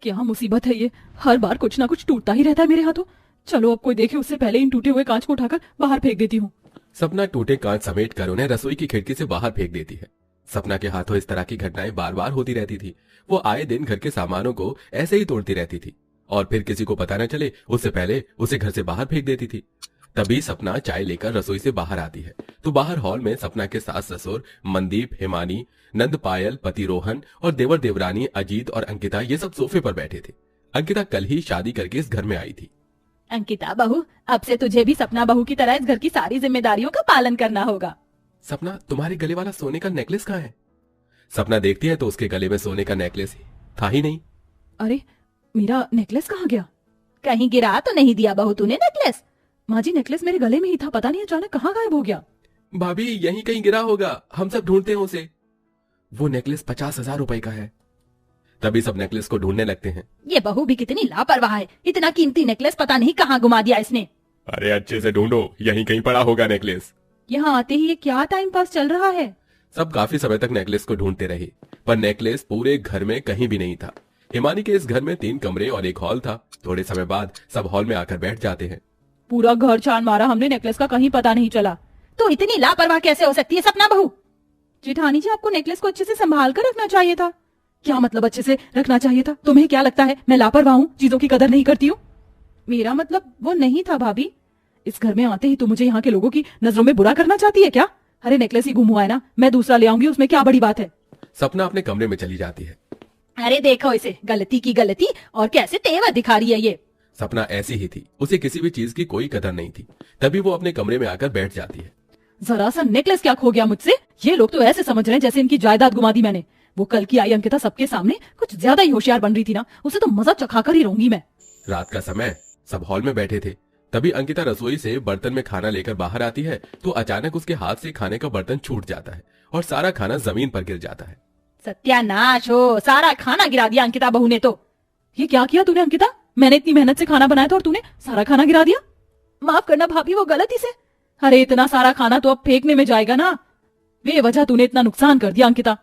क्या मुसीबत है ये, हर बार कुछ ना कुछ टूटता ही रहता है मेरे हाथों। चलो अब कोई देखे उससे पहले इन टूटे हुए कांच को उठाकर बाहर फेंक देती हूँ। सपना टूटे कांच समेट कर उन्हें रसोई की खिड़की से बाहर फेंक देती है। सपना के हाथों इस तरह की घटनाएं बार बार होती रहती थी। वो आए दिन घर के सामानों को ऐसे ही तोड़ती रहती थी और फिर किसी को पता न चले उससे पहले उसे घर से बाहर फेंक देती थी। तभी सपना चाय लेकर रसोई से बाहर आती है तो बाहर हॉल में सपना के सास ससुर मनदीप, हिमानी, नंद पायल, पति रोहन और देवर देवरानी अजीत और अंकिता ये सब सोफे पर बैठे थे। अंकिता कल ही शादी करके इस घर में आई थी। अंकिता बहू, अब से तुझे भी सपना बहू की तरह इस घर की सारी जिम्मेदारियों का पालन करना होगा। सपना, तुम्हारे गले वाला सोने का नेकलेस कहाँ है? सपना देखती है तो उसके गले में सोने का नेकलेस था ही नहीं। अरे मेरा नेकलेस कहाँ गया? कहीं गिरा तो नहीं दिया बहू तूने नेकलेस? माँ जी, नेकलेस मेरे गले में ही था, पता नहीं अचानक कहाँ गायब हो गया। भाभी, यहीं कहीं गिरा होगा, हम सब ढूंढते हैं उसे। वो नेकलेस 50,000 रुपए का है। तभी सब नेकलेस को ढूंढने लगते हैं। ये बहू भी कितनी लापरवाह है, इतना कीमती नेकलेस पता नहीं कहाँ गुमा दिया इसने। अरे अच्छे से ढूंढो, यहीं कहीं पड़ा होगा नेकलेस। यहाँ आते ही ये क्या टाइम पास चल रहा है। सब काफी समय तक नेकलेस को ढूंढते रहे पर नेकलेस पूरे घर में कहीं भी नहीं था। हिमानी के इस घर में 3 कमरे और एक हॉल था। थोड़े समय बाद सब हॉल में आकर बैठ जाते हैं। पूरा घर छान मारा हमने, नेकलेस का कहीं पता नहीं चला। तो इतनी लापरवाह कैसे हो सकती है सपना बहू? जेठानी जी, आपको नेकलेस को अच्छे से संभाल कर रखना चाहिए था। क्या मतलब अच्छे से रखना चाहिए था? तुम्हें क्या लगता है मैं लापरवाह हूँ, चीजों की कदर नहीं करती हूँ? मेरा मतलब वो नहीं था भाभी। इस घर में आते ही तो मुझे यहाँ के लोगों की नजरों में बुरा करना चाहती है क्या? अरे नेकलेस ही गुम हुआ है ना, मैं दूसरा ले आऊंगी, उसमें क्या बड़ी बात है। सपना अपने कमरे में चली जाती है। अरे देखो इसे, गलती की गलती और कैसे तेवर दिखा रही है ये। सपना ऐसी ही थी, उसे किसी भी चीज की कोई कदर नहीं थी। तभी वो अपने कमरे में आकर बैठ जाती है। जरा सा नेकलेस क्या खो गया मुझसे? ये लोग तो ऐसे समझ रहे हैं जैसे इनकी जायदाद गुमा दी मैंने। वो कल की आई अंकिता सबके सामने कुछ ज्यादा ही होशियार बन रही थी ना, उसे तो मजा चखाकर ही रहूंगी मैं। रात का समय, सब हॉल में बैठे थे। तभी अंकिता रसोई से बर्तन में खाना लेकर बाहर आती है तो अचानक उसके हाथ से खाने का बर्तन छूट जाता है और सारा खाना जमीन पर गिर जाता है। सत्यानाश हो, सारा खाना गिरा दिया अंकिता बहू ने तो। ये क्या किया तूने अंकिता? मैंने इतनी मेहनत से खाना बनाया था और तूने सारा खाना गिरा दिया। माफ करना भाभी, वो गलती से। अरे इतना सारा खाना तो अब फेंकने में जाएगा ना, बेवजह तूने इतना नुकसान कर दिया अंकिता।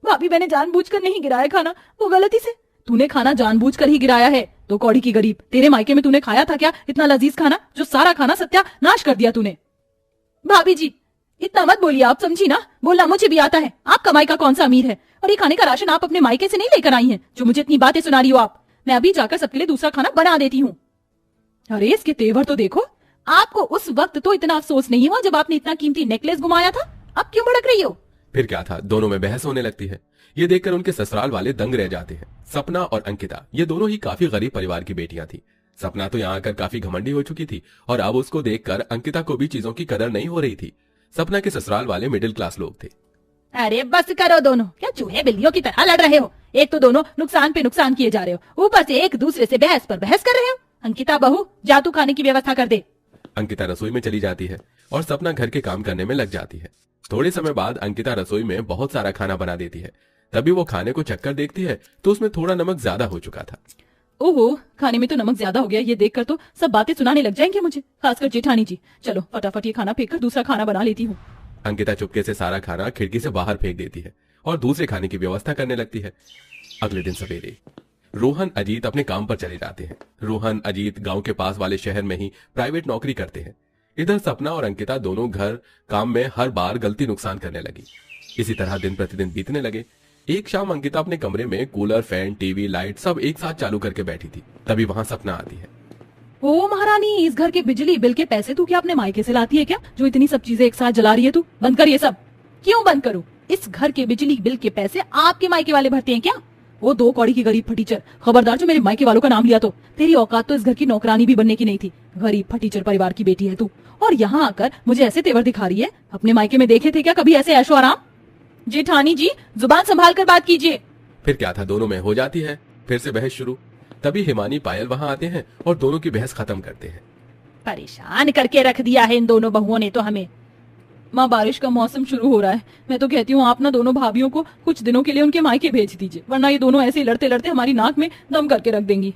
भाभी, मैंने जानबूझकर नहीं गिराया खाना, वो गलती से। तूने खाना जानबूझकर ही गिराया है तो कौड़ी की गरीब, तेरे मायके में तूने खाया था क्या इतना लजीज खाना जो सारा खाना सत्यानाश कर दिया तूने? भाभी जी इतना मत बोलिए, आप समझी ना, बोलना मुझे भी आता है। आप कमाई का कौन सा अमीर है और ये खाने का राशन आप अपने मायके से नहीं लेकर आई हैं जो मुझे इतनी बातें सुना रही हो आप। मैं अभी जाकर सबके लिए दूसरा खाना बना देती हूँ। अरे इसके तेवर तो देखो। आपको उस वक्त तो इतना अफसोस नहीं हुआ जब आपने इतना कीमती नेकलेस गुमाया था, अब क्यों भड़क रही हो? फिर क्या था, दोनों में बहस होने लगती है। ये देखकर उनके ससुराल वाले दंग रह जाते हैं। सपना और अंकिता ये दोनों ही काफी गरीब परिवार की बेटियां थी। सपना तो यहाँ आकर काफी घमंडी हो चुकी थी और अब उसको देखकर अंकिता को भी चीजों की कदर नहीं हो रही थी। सपना के ससुराल वाले मिडिल क्लास लोग थे। अरे बस करो दोनों, क्या चूहे बिल्लियों की तरह लड़ रहे हो? एक तो दोनों नुकसान पे नुकसान किए जा रहे हो, ऊपर से एक दूसरे से बहस पर बहस कर रहे हो। अंकिता बहू, जा तू खाने की व्यवस्था कर दे। अंकिता रसोई में चली जाती है और सपना घर के काम करने में लग जाती है। थोड़े समय बाद अंकिता रसोई में बहुत सारा खाना बना देती है। तभी वो खाने को चक्कर देखती है तो उसमें थोड़ा नमक ज्यादा हो चुका था। ओहो, खाने में तो नमक ज्यादा हो गया। ये देखकर तो सब बातें सुनाने लग जाएंगे मुझे, खासकर जेठानी जी। चलो फटाफट ये खाना फेंककर दूसरा खाना बना लेती हूँ। अंकिता चुपके से सारा खाना खिड़की से बाहर फेंक देती है और दूसरे खाने की व्यवस्था करने लगती है। अगले दिन सवेरे रोहन अजीत अपने काम पर चले जाते हैं। रोहन अजीत गांव के पास वाले शहर में ही प्राइवेट नौकरी करते हैं। इधर सपना और अंकिता दोनों घर काम में हर बार गलती नुकसान करने लगी। इसी तरह दिन प्रतिदिन बीतने लगे। एक शाम अंकिता अपने कमरे में कूलर, फैन, टीवी, लाइट सब एक साथ चालू करके बैठी थी। तभी वहां सपना आती है। ओ महारानी, इस घर के बिजली बिल के पैसे तू क्या अपने मायके से लाती है क्या, जो इतनी सब चीजें एक साथ जला रही है तू? बंद कर ये सब। क्यों बंद करूं? इस घर के बिजली बिल के पैसे आपके मायके वाले भरते हैं क्या? वो 2 कौड़ी की गरीब फटीचर, खबरदार जो मेरे मायके वालों का नाम लिया तो। तेरी औकात तो इस घर की नौकरानी भी बनने की नहीं थी। गरीब फटीचर परिवार की बेटी है तू और यहाँ आकर मुझे ऐसे तेवर दिखा रही है। अपने मायके में देखे थे क्या कभी ऐसे ऐशो आराम? जेठानी जी, जुबान संभाल कर बात कीजिए। फिर क्या था, दोनों में हो जाती है फिर से बहस शुरू। तभी हिमानी, पायल वहां आते हैं और दोनों की बहस खत्म करते हैं। परेशान करके रख दिया है इन दोनों बहुओं ने तो हमें। माँ, बारिश का मौसम शुरू हो रहा है। मैं तो कहती हूँ आप ना दोनों भाभियों को कुछ दिनों के लिए उनके मायके भेज दीजिए, वरना ये दोनों ऐसे ही लड़ते लड़ते हमारी नाक में दम करके रख देंगी।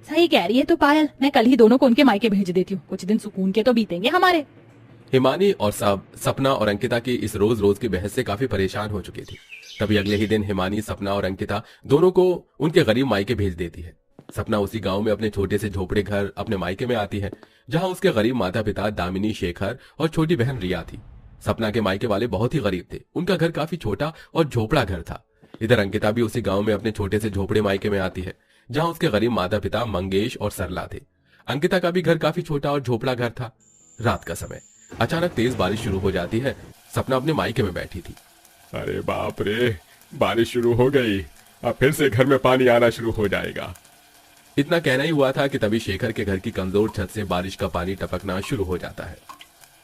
सही कह रही है तो पायल, मैं कल ही दोनों को उनके मायके भेज देती हूँ। कुछ दिन सुकून के तो बीतेंगे हमारे। हिमानी और सपना और अंकिता की इस रोज रोज की बहस से काफी परेशान हो चुकी थी। तभी अगले ही दिन हिमानी, सपना और अंकिता दोनों को उनके गरीब मायके भेज देती है। सपना उसी गांव में अपने छोटे से झोपड़े घर अपने मायके में आती है, जहां उसके गरीब माता पिता दामिनी, शेखर और छोटी बहन रिया थी। सपना के मायके वाले बहुत ही गरीब थे। उनका घर काफी छोटा और झोपड़ा घर था। इधर अंकिता भी उसी गांव में अपने छोटे से झोपड़े मायके में आती है, जहां उसके गरीब माता पिता मंगेश और सरला थे। अंकिता का भी घर काफी छोटा और झोपड़ा घर था। रात का समय, अचानक तेज बारिश शुरू हो जाती है। सपना अपने मायके में बैठी थी। अरे बाप रे, बारिश शुरू हो गई। अब फिर से घर में पानी आना शुरू हो जाएगा। इतना कहना ही हुआ था कि तभी शेखर के घर की कमजोर छत से बारिश का पानी टपकना शुरू हो जाता है।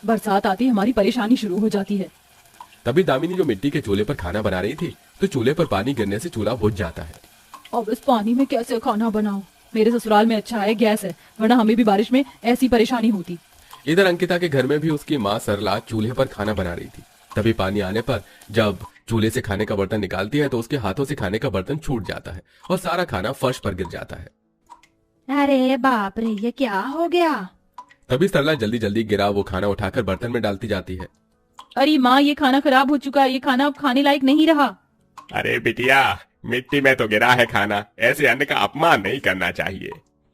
बरसात आती हमारी परेशानी शुरू हो जाती है। तभी दामिनी जो मिट्टी के चूल्हे पर खाना बना रही थी, तो चूल्हे पर पानी गिरने से चूल्हा बुझ जाता है। अब इस पानी में कैसे खाना बनाऊं? मेरे ससुराल में अच्छा है गैस है, वरना हमें भी बारिश में ऐसी परेशानी होती। इधर अंकिता के घर में भी उसकी माँ सरला चूल्हे पर खाना बना रही थी। तभी पानी आने पर जब चूल्हे से खाने का बर्तन निकालती है, तो उसके हाथों से खाने का बर्तन छूट जाता है और सारा खाना फर्श पर गिर जाता है। अरे बाप रे, ये क्या हो गया? तभी सरला जल्दी जल्दी गिरा वो खाना उठाकर बर्तन में डालती जाती है। अरे माँ, ये खाना खराब हो चुका है, ये खाना अब खाने लायक नहीं रहा। अरे बिटिया, मिट्टी में तो गिरा है खाना, ऐसे अन्न का अपमान नहीं करना चाहिए।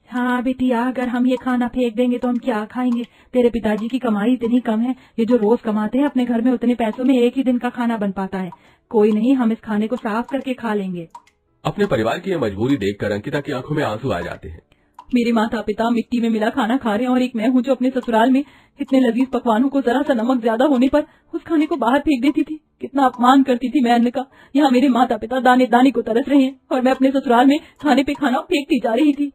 हाँ बिटिया, अगर हम ये खाना फेंक देंगे तो हम क्या खाएंगे? तेरे पिताजी की कमाई इतनी कम है, ये जो रोज कमाते हैं अपने घर में उतने पैसों में एक ही दिन का खाना बन पाता है। कोई नहीं, हम इस खाने को साफ करके खा लेंगे। अपने परिवार की यह मजबूरी देखकर अंकिता की आंखों में आंसू आ जाते हैं। मेरे माता पिता मिट्टी में मिला खाना खा रहे हैं और एक मैं हूँ जो अपने ससुराल में इतने लजीज पकवानों को जरा सा नमक ज्यादा होने पर उस खाने को बाहर फेंक देती थी। कितना अपमान करती थी मैं अन्न का। यहाँ मेरे माता पिता दाने दाने को तरस रहे हैं और मैं अपने ससुराल में खाने पे खाना फेंकती जा रही थी।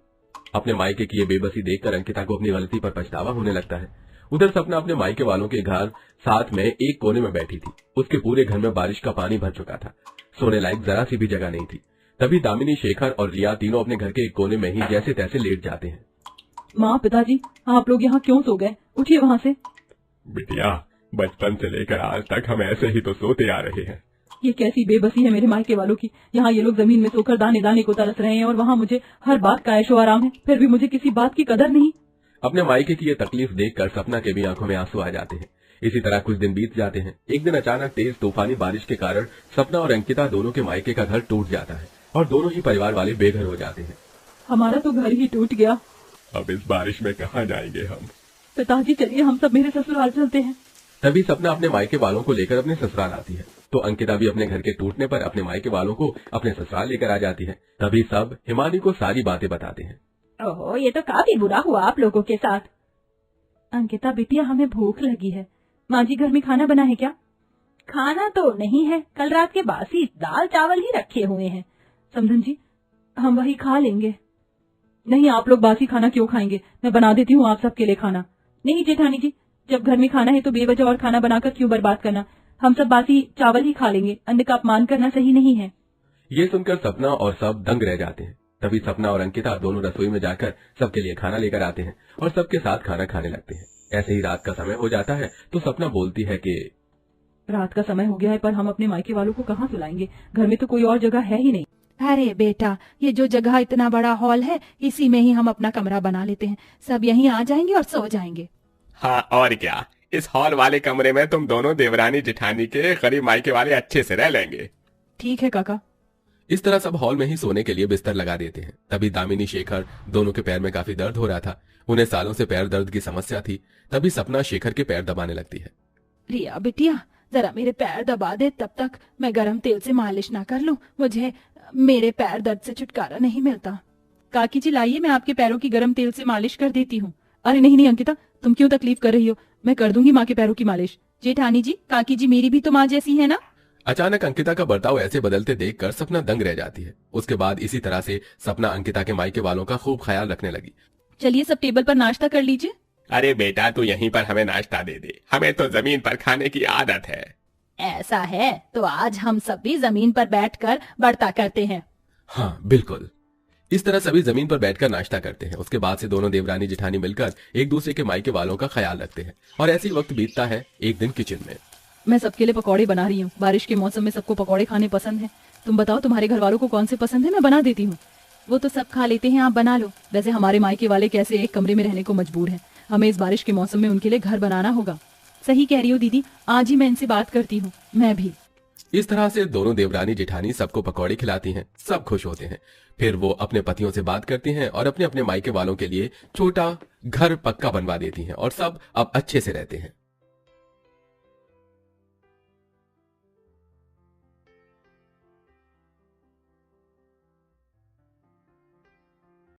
अपने मायके की ये बेबसी देखकर अंकिता को अपनी गलती पर पछतावा होने लगता है। उधर सपना अपने मायके वालों के घर साथ में एक कोने में बैठी थी। उसके पूरे घर में बारिश का पानी भर चुका था। सोने लायक जरा सी भी जगह नहीं थी। तभी दामिनी, शेखर और रिया तीनों अपने घर के एक कोने में ही जैसे तैसे लेट जाते हैं। माँ, पिताजी, आप लोग यहाँ क्यों सो गए? उठिए वहाँ से। बिटिया, बचपन से लेकर आज तक हम ऐसे ही तो सोते आ रहे हैं। ये कैसी बेबसी है मेरे मायके वालों की। यहाँ ये लोग जमीन में सोकर दाने दाने को तरस रहे हैं और वहाँ मुझे हर बात का ऐशो आराम है, फिर भी मुझे किसी बात की कदर नहीं। अपने मायके की ये तकलीफ देखकर सपना के भी आंखों में आंसू आ जाते हैं। इसी तरह कुछ दिन बीत जाते हैं। एक दिन अचानक तेज तूफानी बारिश के कारण सपना और अंकिता दोनों के मायके का घर टूट जाता है और दोनों ही परिवार वाले बेघर हो जाते हैं। हमारा तो घर ही टूट गया। अब इस बारिश में कहाँ जाएंगे हम? पिताजी, चलिए हम सब मेरे ससुराल चलते हैं। तभी सपना अपने मायके वालों को लेकर अपने ससुराल आती है, तो अंकिता भी अपने घर के टूटने पर अपने मायके वालों को अपने ससुराल लेकर आ जाती है। तभी सब हिमानी को सारी बातें बताते हैं। ओहो, ये तो काफी बुरा हुआ आप लोगों के साथ। अंकिता बिटिया, हमें भूख लगी है। माँ जी घर में खाना बना है क्या? खाना तो नहीं है, कल रात के बासी दाल चावल ही रखे हुए हैं। समधन जी, हम वही खा लेंगे। नहीं, आप लोग बासी खाना क्यों खाएंगे? मैं बना देती हूँ आप सबके लिए खाना। नहीं जेठानी जी, जब घर में खाना है तो बेवजह और खाना बनाकर क्यों बर्बाद करना? हम सब बासी चावल ही खा लेंगे। अन्न का अपमान करना सही नहीं है। ये सुनकर सपना और सब दंग रह जाते हैं। तभी सपना और अंकिता दोनों रसोई में जाकर सबके लिए खाना लेकर आते हैं और सबके साथ खाना खाने लगते हैं। ऐसे ही रात का समय हो जाता है तो सपना बोलती है कि रात का समय हो गया है, पर हम अपने मायके वालों को कहाँ सुलाएंगे? घर में तो कोई और जगह है ही नहीं। अरे बेटा, ये जो जगह इतना बड़ा हॉल है, इसी में ही हम अपना कमरा बना लेते हैं। सब यहीं आ जाएंगे और सो जाएंगे। हाँ और क्या, इस हॉल वाले कमरे में तुम दोनों देवरानी जेठानी के गरीब मायके वाले अच्छे से रह लेंगे। ठीक है काका। इस तरह सब हॉल में ही सोने के लिए बिस्तर लगा देते हैं। तभी दामिनी, शेखर दोनों के पैर में काफी दर्द हो रहा था। उन्हें सालों से पैर दर्द की समस्या थी। तभी सपना शेखर के पैर दबाने लगती है। रिया बिटिया, जरा मेरे पैर दबा दे, तब तक मैं गरम तेल से मालिश ना कर लूं। मुझे मेरे पैर दर्द से छुटकारा नहीं मिलता। काकी जी, लाइए, मैं आपके पैरों की गर्म तेल से मालिश कर देती हूँ। अरे नहीं नहीं अंकिता, तुम क्यों तकलीफ कर रही हो? मैं कर दूंगी माँ के पैरों की मालिश। जेठानी जी, काकी जी मेरी भी तो माँ जैसी है ना। अचानक अंकिता का बर्ताव ऐसे बदलते देखकर सपना दंग रह जाती है। उसके बाद इसी तरह से सपना अंकिता के मायके वालों का खूब ख्याल रखने लगी। चलिए सब टेबल पर नाश्ता कर लीजिए। अरे बेटा, तू यहीं पर हमें नाश्ता दे दे, हमें तो जमीन पर खाने की आदत है। ऐसा है तो आज हम सब भी जमीन पर बैठकर बर्ता करते हैं। हाँ बिल्कुल। इस तरह सभी जमीन पर बैठकर नाश्ता करते हैं। उसके बाद से दोनों देवरानी जेठानी मिलकर एक दूसरे के मायके वालों का ख्याल रखते हैं और ऐसे ही वक्त बीतता है। एक दिन किचन में मैं सबके लिए पकौड़े बना रही हूँ। बारिश के मौसम में सबको पकौड़े खाने पसंद है। तुम बताओ तुम्हारे घर वालों को कौन से पसंद है, मैं बना देती हूँ। वो तो सब खा लेते हैं, आप बना लो। वैसे हमारे मायके वाले कैसे एक कमरे में रहने को मजबूर हैं। हमें इस बारिश के मौसम में उनके लिए घर बनाना होगा। सही कह रही हो दीदी, आज ही मैं इनसे बात करती हूँ। मैं भी। इस तरह से दोनों देवरानी जेठानी सबको पकौड़े खिलाती हैं, सब खुश होते हैं। फिर वो अपने पतियों से बात करती हैं और अपने अपने मायके वालों के लिए छोटा घर पक्का बनवा देती हैं और सब अब अच्छे से रहते हैं।